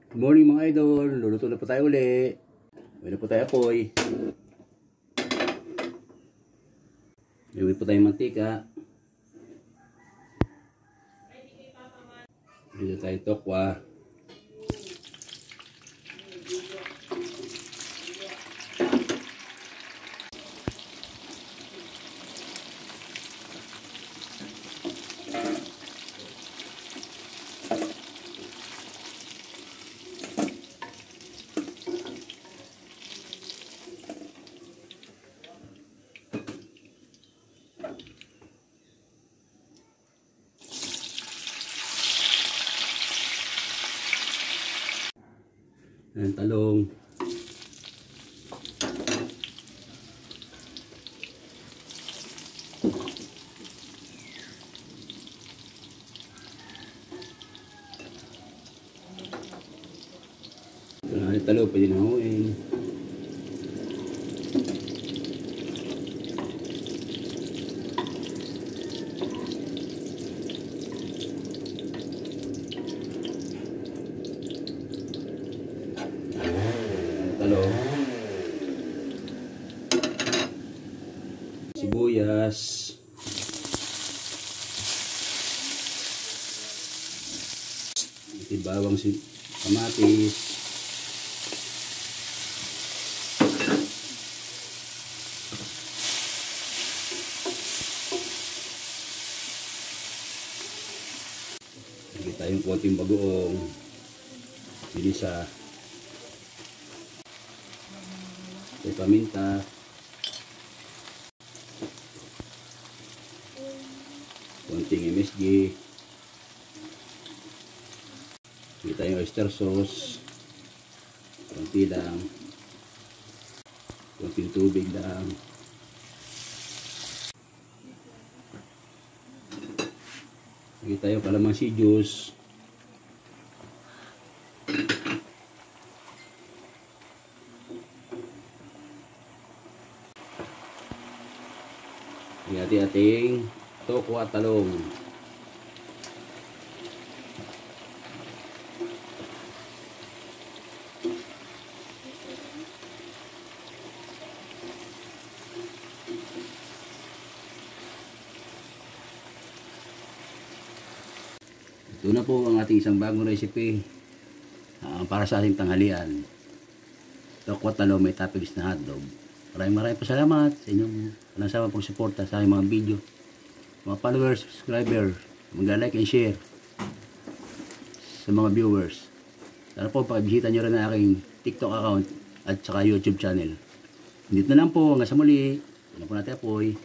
Good morning mga idol, luluto na po tayo uli. May na po tayo apoy. May po tayong mantika. Dito tayo tokwa. Ayan, talong. Ayan, talong, pwede na huwin. Talong, sibuyas, bawang, kamatis, lagyan tayong konting bagoong, bilisa, paminta, konting MSG, kita yung oyster sauce, konti lang, konting tubig lang, kita yung kalamansi juice, ating tokwa talong. Ito na po ang ating isang bagong recipe para sa ating tanghalian. Tokwa talong may toppings na hotdog. Maraming pasalamat sa inyong nasama pong suporta sa aking mga video. Mga followers, subscribers, mag-like and share sa mga viewers. Sana po pakibisita nyo rin ang aking TikTok account at saka YouTube channel. Dito na lang po, hanggang sa muli. Ito na po natin apoy.